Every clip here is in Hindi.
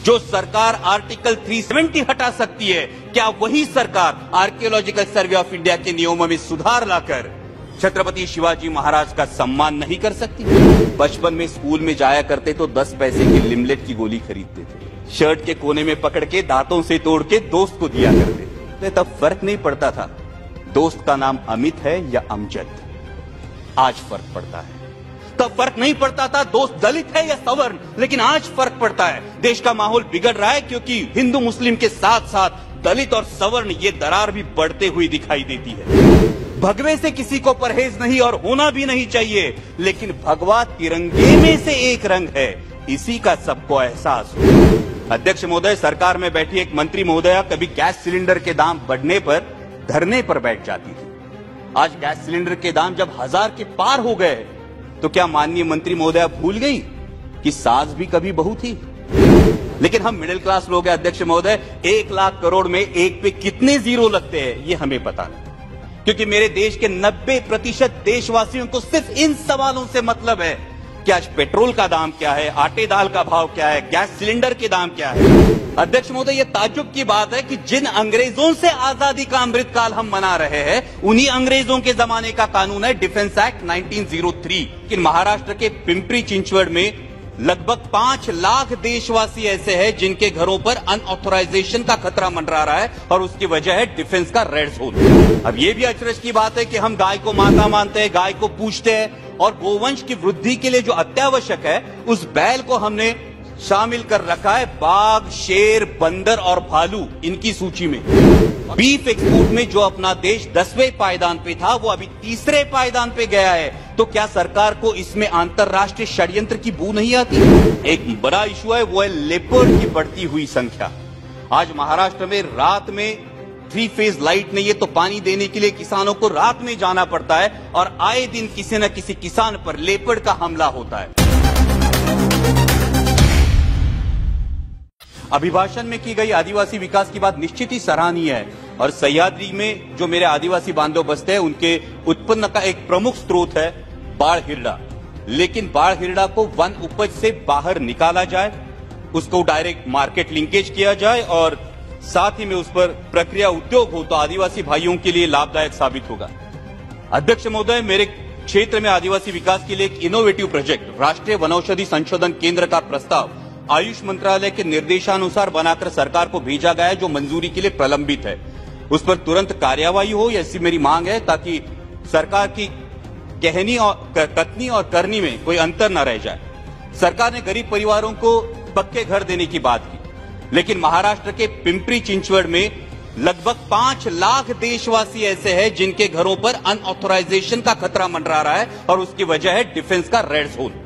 जो सरकार आर्टिकल 370 हटा सकती है, क्या वही सरकार आर्कियोलॉजिकल सर्वे ऑफ इंडिया के नियमों में सुधार लाकर छत्रपति शिवाजी महाराज का सम्मान नहीं कर सकती? बचपन में स्कूल में जाया करते तो 10 पैसे की लिमलेट की गोली खरीदते थे, शर्ट के कोने में पकड़ के दांतों से तोड़ के दोस्त को दिया करते थे। तब फर्क नहीं पड़ता था दोस्त का नाम अमित है या अमजद। आज फर्क पड़ता है। तब फर्क नहीं पड़ता था दोस्त दलित है या सवर्ण, लेकिन आज फर्क पड़ता है। देश का माहौल बिगड़ रहा है क्योंकि हिंदू मुस्लिम के साथ साथ दलित और सवर्ण ये दरार भी बढ़ते हुई दिखाई देती है। भगवे से किसी को परहेज नहीं और होना भी नहीं चाहिए, लेकिन भगवा तिरंगे में से एक रंग है, इसी का सबको एहसास हो। अध्यक्ष महोदय, सरकार में बैठी एक मंत्री महोदया कभी गैस सिलेंडर के दाम बढ़ने पर धरने पर बैठ जाती थी। आज गैस सिलेंडर के दाम जब 1000 के पार हो गए तो क्या माननीय मंत्री महोदया भूल गई कि सास भी कभी बहू थी? लेकिन हम मिडिल क्लास लोग हैं अध्यक्ष महोदय, 1 लाख करोड़ में एक पे कितने जीरो लगते हैं ये हमें पता नहीं, क्योंकि मेरे देश के 90% देशवासियों को सिर्फ इन सवालों से मतलब है कि आज पेट्रोल का दाम क्या है, आटे दाल का भाव क्या है, गैस सिलेंडर के दाम क्या है। अध्यक्ष महोदय, यह ताज्जुब की बात है कि जिन अंग्रेजों से आजादी का अमृतकाल हम मना रहे हैं, उन्हीं अंग्रेजों के जमाने का कानून है डिफेंस एक्ट 1903। लेकिन महाराष्ट्र के पिंपरी चिंचवड़ में लगभग 5 लाख देशवासी ऐसे हैं जिनके घरों पर अनऑथोराइजेशन का खतरा मंडरा रहा है और उसकी वजह है डिफेंस का रेड जोन। अब यह भी अचरज की बात है कि हम गाय को माता मानते हैं, गाय को पूजते हैं और गोवंश की वृद्धि के लिए जो अत्यावश्यक है उस बैल को हमने शामिल कर रखा है बाघ, शेर, बंदर और भालू इनकी सूची में। बीफ एक्सपोर्ट में जो अपना देश 10वें पायदान पे था वो अभी 3रे पायदान पे गया है, तो क्या सरकार को इसमें अंतरराष्ट्रीय षड्यंत्र की बू नहीं आती? एक बड़ा इशू है, वो है लेपर्ड की बढ़ती हुई संख्या। आज महाराष्ट्र में रात में 3 फेज लाइट नहीं है तो पानी देने के लिए किसानों को रात में जाना पड़ता है और आए दिन किसी न किसी किसान पर लेपर्ड का हमला होता है। अभिभाषण में की गई आदिवासी विकास की बात निश्चित ही सराहनीय है और सह्याद्री में जो मेरे आदिवासी बांधव बसते हैं उनके उत्पन्न का एक प्रमुख स्रोत है बाढ़ हिरड़ा। लेकिन बाढ़ हिरड़ा को वन उपज से बाहर निकाला जाए, उसको डायरेक्ट मार्केट लिंकेज किया जाए और साथ ही में उस पर प्रक्रिया उद्योग हो तो आदिवासी भाइयों के लिए लाभदायक साबित होगा। अध्यक्ष महोदय, मेरे क्षेत्र में आदिवासी विकास के लिए एक इनोवेटिव प्रोजेक्ट राष्ट्रीय वनौषधि संशोधन केंद्र का प्रस्ताव आयुष मंत्रालय के निर्देशानुसार बनाकर सरकार को भेजा गया है, जो मंजूरी के लिए प्रलंबित है। उस पर तुरंत कार्यवाही हो, ऐसी मेरी मांग है ताकि सरकार की कहनी और कथनी और करनी में कोई अंतर न रह जाए। सरकार ने गरीब परिवारों को पक्के घर देने की बात की, लेकिन महाराष्ट्र के पिंपरी चिंचवड़ में लगभग 5 लाख देशवासी ऐसे हैं जिनके घरों पर अनऑथोराइजेशन का खतरा मंडरा रहा है और उसकी वजह है डिफेंस का रेड जोन।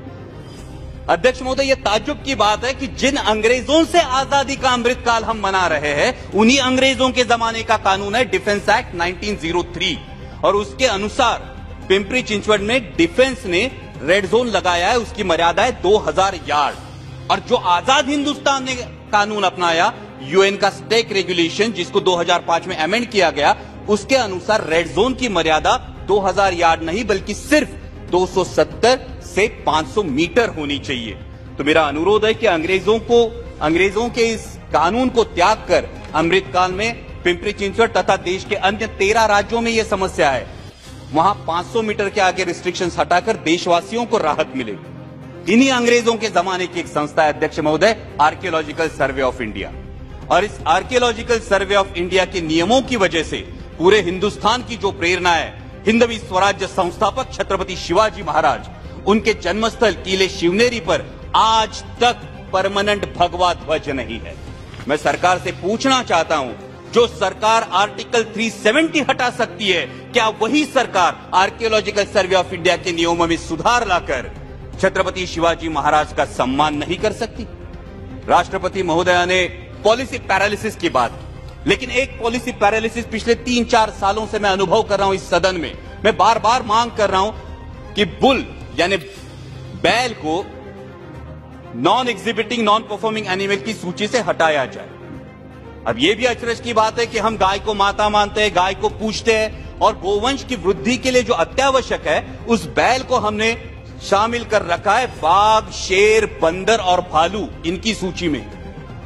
अध्यक्ष महोदय, यह ताज्जुब की बात है कि जिन अंग्रेजों से आजादी का अमृतकाल हम मना रहे हैं, उन्हीं अंग्रेजों के जमाने का कानून है डिफेंस एक्ट 1903 और उसके अनुसार पिंपरी चिंचवड़ में डिफेंस ने रेड जोन लगाया है। उसकी मर्यादा है 2000 यार्ड और जो आजाद हिंदुस्तान ने कानून अपनाया, यूएन का स्टेक रेगुलेशन जिसको 2005 में अमेंड किया गया, उसके अनुसार रेड जोन की मर्यादा 2000 यार्ड नहीं बल्कि सिर्फ 270 से 500 मीटर होनी चाहिए। तो मेरा अनुरोध है कि अंग्रेजों के इस कानून को त्याग कर अमृतकाल में पिंपरी चिंचवड़ तथा देश के अन्य 13 राज्यों में यह समस्या है, वहां 500 मीटर के आगे रिस्ट्रिक्शंस हटाकर देशवासियों को राहत मिले। इन्हीं अंग्रेजों के जमाने की एक संस्था है अध्यक्ष महोदय, आर्कियोलॉजिकल सर्वे ऑफ इंडिया, और इस आर्कियोलॉजिकल सर्वे ऑफ इंडिया के नियमों की वजह से पूरे हिंदुस्तान की जो प्रेरणा है, हिंदवी स्वराज्य संस्थापक छत्रपति शिवाजी महाराज, उनके जन्मस्थल किले शिवनेरी पर आज तक परमानेंट भगवा ध्वज नहीं है। मैं सरकार से पूछना चाहता हूं, जो सरकार आर्टिकल 370 हटा सकती है, क्या वही सरकार आर्कियोलॉजिकल सर्वे ऑफ इंडिया के नियमों में सुधार लाकर छत्रपति शिवाजी महाराज का सम्मान नहीं कर सकती? राष्ट्रपति महोदया ने पॉलिसी पैरालिसिस की बात की, लेकिन एक पॉलिसी पैरालिसिस पिछले 3-4 सालों से मैं अनुभव कर रहा हूं इस सदन में। मैं बार बार मांग कर रहा हूं कि बुल यानी बैल को non exhibiting non performing animal की सूची से हटाया जाए। अब यह भी अचरज की बात है कि हम गाय को माता मानते हैं, गाय को पूजते हैं और गोवंश की वृद्धि के लिए जो अत्यावश्यक है उस बैल को हमने शामिल कर रखा है बाघ, शेर, बंदर और भालू इनकी सूची में।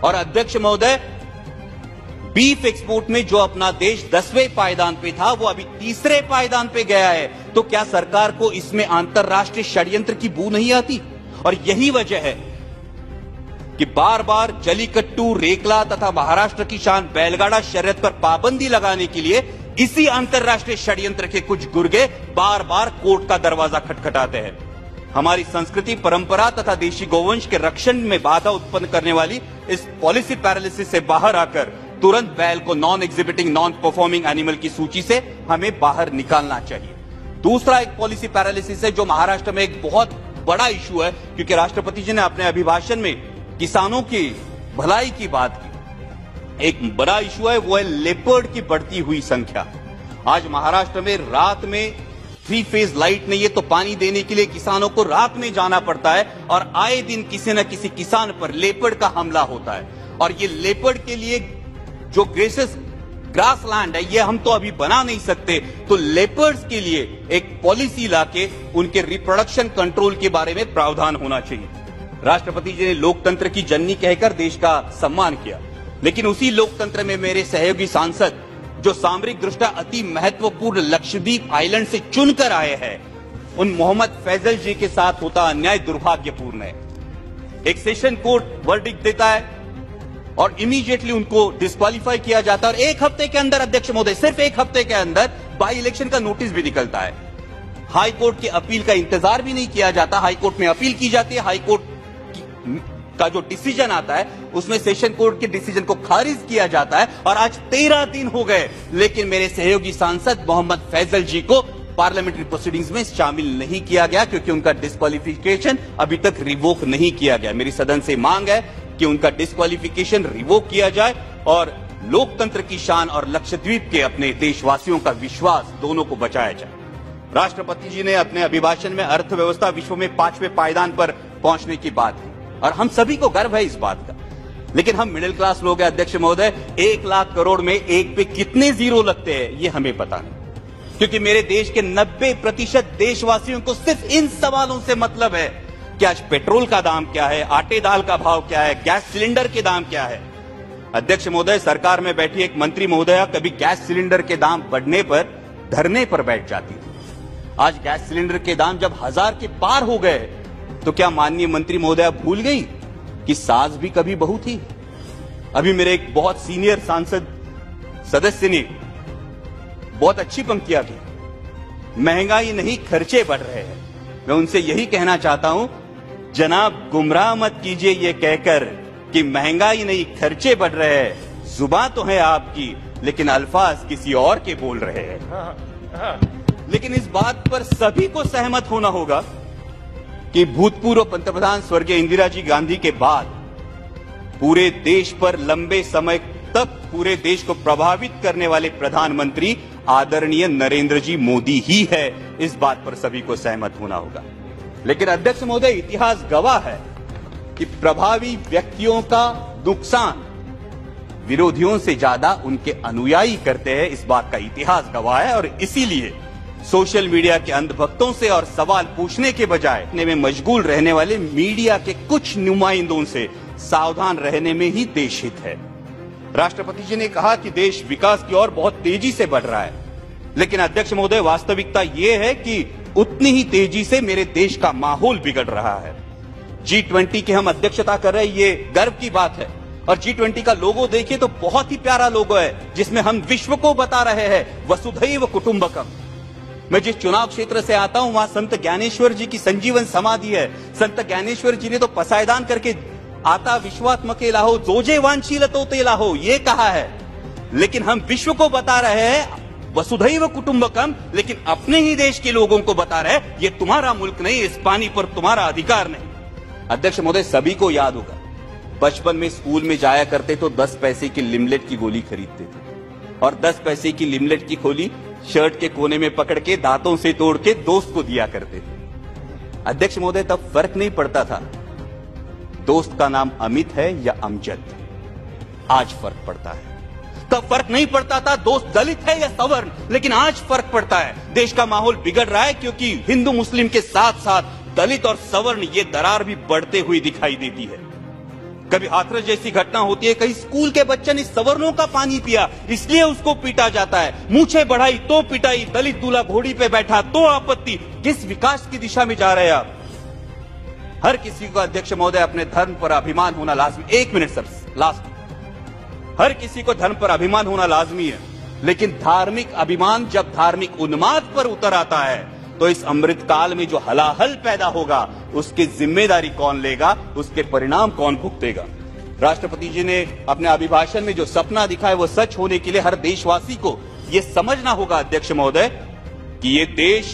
और अध्यक्ष महोदय, बीफ एक्सपोर्ट में जो अपना देश 10वें पायदान पे था, वो अभी 3रे पायदान पे गया है। तो क्या सरकार को इसमें अंतरराष्ट्रीय षड्यंत्र की बू नहीं आती? और यही वजह है कि बार बार जलीकट्टू, रेकला तथा महाराष्ट्र की शान बैलगाड़ा शर्यत पर पाबंदी लगाने के लिए इसी अंतरराष्ट्रीय षड्यंत्र के कुछ गुर्गे बार बार कोर्ट का दरवाजा खटखटाते हैं। हमारी संस्कृति, परंपरा तथा देशी गोवंश के रक्षण में बाधा उत्पन्न करने वाली इस पॉलिसी पैरालिसिस से बाहर आकर तुरंत बैल को non exhibiting, non performing animal की सूची से हमें बाहर निकालना चाहिए। दूसरा एक पॉलिसी पैरालिसिस है जो महाराष्ट्र में एक बहुत बड़ा इशू है, क्योंकि राष्ट्रपति जी ने अपने अभिभाषण में किसानों की भलाई की बात की। एक बड़ा इशू है, वो है लेपर्ड की बढ़ती हुई संख्या। आज महाराष्ट्र में रात में 3 फेज लाइट नहीं है, तो पानी देने के लिए किसानों को रात में जाना पड़ता है और आए दिन किसी न किसी किसान पर लेपर्ड का हमला होता है। और ये लेपर्ड के लिए जो ग्रेसेस ग्रास लैंड है, ये हम तो अभी बना नहीं सकते, तो लेपर्ड्स के लिए एक पॉलिसी लाके उनके रिप्रोडक्शन कंट्रोल के बारे में प्रावधान होना चाहिए। राष्ट्रपति जी ने लोकतंत्र की जननी कहकर देश का सम्मान किया, लेकिन उसी लोकतंत्र में मेरे सहयोगी सांसद जो सामरिक दृष्टया अति महत्वपूर्ण लक्षद्वीप आइलैंड से चुनकर आए हैं, उन मोहम्मद फैजल जी के साथ होता अन्याय दुर्भाग्यपूर्ण है। एक सेशन कोर्ट वर्डिक्ट देता है और इमीडिएटली उनको डिस्क्वालीफाई किया जाता है और 1 हफ्ते के अंदर, अध्यक्ष महोदय, सिर्फ 1 हफ्ते के अंदर बाई इलेक्शन का नोटिस भी निकलता है। हाई कोर्ट की अपील का इंतजार भी नहीं किया जाता। हाई कोर्ट में अपील की जाती है, हाई कोर्ट का जो डिसीजन आता है उसमें सेशन कोर्ट के डिसीजन को खारिज किया जाता है और आज 13 दिन हो गए, लेकिन मेरे सहयोगी सांसद मोहम्मद फैजल जी को पार्लियामेंट्री प्रोसीडिंग्स में शामिल नहीं किया गया, क्योंकि उनका डिस्क्वालिफिकेशन अभी तक रिवोक नहीं किया गया। मेरी सदन से मांग है कि उनका डिस्क्वालिफिकेशन रिवोक किया जाए और लोकतंत्र की शान और लक्षद्वीप के अपने देशवासियों का विश्वास दोनों को बचाया जाए। राष्ट्रपति जी ने अपने अभिभाषण में अर्थव्यवस्था विश्व में 5वें पायदान पर पहुंचने की बात की और हम सभी को गर्व है इस बात का, लेकिन हम मिडिल क्लास लोग हैं अध्यक्ष महोदय। 1 लाख करोड़ में 1 पे कितने जीरो लगते हैं ये हमें पता नहीं, क्योंकि मेरे देश के 90% देशवासियों को सिर्फ इन सवालों से मतलब है कि आज पेट्रोल का दाम क्या है, आटे दाल का भाव क्या है, गैस सिलेंडर के दाम क्या है। अध्यक्ष महोदय, सरकार में बैठी एक मंत्री महोदया कभी गैस सिलेंडर के दाम बढ़ने पर धरने पर बैठ जाती थी। आज गैस सिलेंडर के दाम जब 1000 के पार हो गए तो क्या माननीय मंत्री महोदया भूल गई कि सास भी कभी बहू थी? अभी मेरे एक बहुत सीनियर सांसद सदस्य ने बहुत अच्छी पंक्तियां की, महंगाई नहीं खर्चे बढ़ रहे हैं। मैं उनसे यही कहना चाहता हूं, जनाब गुमराह मत कीजिए ये कहकर कि महंगाई नहीं खर्चे बढ़ रहे हैं। जुबान तो है आपकी, लेकिन अल्फाज किसी और के बोल रहे हैं। लेकिन इस बात पर सभी को सहमत होना होगा कि भूतपूर्व पंतप्रधान स्वर्गीय इंदिरा जी गांधी के बाद पूरे देश पर लंबे समय तक पूरे देश को प्रभावित करने वाले प्रधानमंत्री आदरणीय नरेंद्र जी मोदी ही है। इस बात पर सभी को सहमत होना होगा। लेकिन अध्यक्ष महोदय, इतिहास गवाह है कि प्रभावी व्यक्तियों का नुकसान विरोधियों से ज्यादा उनके अनुयायी करते हैं। इस बात का इतिहास गवाह है और इसीलिए सोशल मीडिया के अंधभक्तों से और सवाल पूछने के बजाय में मशगूल रहने वाले मीडिया के कुछ नुमाइंदों से सावधान रहने में ही देश हित है। राष्ट्रपति जी ने कहा कि देश विकास की ओर बहुत तेजी से बढ़ रहा है, लेकिन अध्यक्ष महोदय, वास्तविकता यह है कि उतनी ही तेजी से मेरे देश का माहौल बिगड़ रहा है। G20 की हम अध्यक्षता कर रहे हैं, ये गर्व की बात है। और G20 का लोगो देखिए तो बहुत ही प्यारा लोगो है, जिसमें हम विश्व को बता रहे हैं वसुधैव कुटुंबकम। मैं जिस चुनाव क्षेत्र से आता हूं वहां संत ज्ञानेश्वर जी की संजीवन समाधि है। संत ज्ञानेश्वर जी ने तो पसायदान करके आता विश्वात्मके लाहो जोजे वांछीलतो ते लाहो ये कहा है, लेकिन हम विश्व को बता रहे हैं वसुधैव कुटुंबकम, लेकिन अपने ही देश के लोगों को बता रहे हैं ये तुम्हारा मुल्क नहीं, इस पानी पर तुम्हारा अधिकार नहीं। अध्यक्ष महोदय, सभी को याद होगा बचपन में स्कूल में जाया करते तो 10 पैसे की लिमलेट की गोली खरीदते थे और 10 पैसे की लिमलेट की गोली शर्ट के कोने में पकड़ के दांतों से तोड़ के दोस्त को दिया करते थे। अध्यक्ष महोदय, तब फर्क नहीं पड़ता था दोस्त का नाम अमित है या अमजद। आज फर्क पड़ता है। तब फर्क नहीं पड़ता था दोस्त दलित है या सवर्ण, लेकिन आज फर्क पड़ता है। देश का माहौल बिगड़ रहा है क्योंकि हिंदू मुस्लिम के साथ साथ दलित और सवर्ण ये दरार भी बढ़ते हुई दिखाई देती है। कभी हाथरस जैसी घटना होती है, कहीं स्कूल के बच्चे ने सवर्णों का पानी पिया इसलिए उसको पीटा जाता है, मूछें बढ़ाई तो पिटाई, दलित दूल्हा घोड़ी पे बैठा तो आपत्ति। किस विकास की दिशा में जा रहे हैं आप? हर किसी को अध्यक्ष महोदय अपने धर्म पर अभिमान होना लाजमी। 1 मिनट सर, लास्ट। हर किसी को धर्म पर अभिमान होना लाजमी है, लेकिन धार्मिक अभिमान जब धार्मिक उन्माद पर उतर आता है तो इस अमृत काल में जो हलाहल पैदा होगा उसकी जिम्मेदारी कौन लेगा, उसके परिणाम कौन भुगतेगा? राष्ट्रपति जी ने अपने अभिभाषण में जो सपना दिखाया वो सच होने के लिए हर देशवासी को यह समझना होगा अध्यक्ष महोदय कि ये देश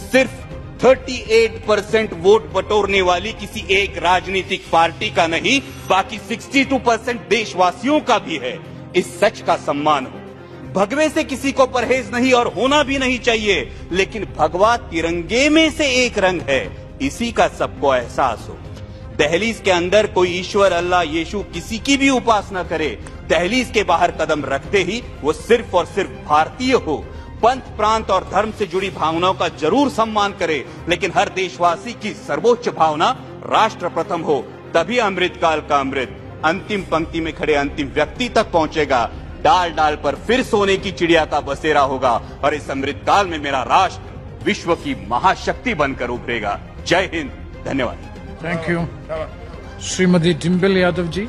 सिर्फ 38% वोट बटोरने वाली किसी एक राजनीतिक पार्टी का नहीं, बाकी 62% देशवासियों का भी है। इस सच का सम्मान हो। भगवे से किसी को परहेज नहीं और होना भी नहीं चाहिए, लेकिन भगवा तिरंगे में से एक रंग है, इसी का सबको एहसास हो। दहलीज के अंदर कोई ईश्वर, अल्लाह, यीशु किसी की भी उपासना करे, दहलीज के बाहर कदम रखते ही वो सिर्फ और सिर्फ भारतीय हो। पंथ, प्रांत और धर्म से जुड़ी भावनाओं का जरूर सम्मान करे, लेकिन हर देशवासी की सर्वोच्च भावना राष्ट्र प्रथम हो। तभी अमृतकाल का अमृत अंतिम पंक्ति में खड़े अंतिम व्यक्ति तक पहुंचेगा। डाल डाल पर फिर सोने की चिड़िया का बसेरा होगा और इस अमृतकाल में मेरा राष्ट्र विश्व की महाशक्ति बनकर उभरेगा। जय हिंद, धन्यवाद। Thank you. Shrimati Dimple Yadav ji.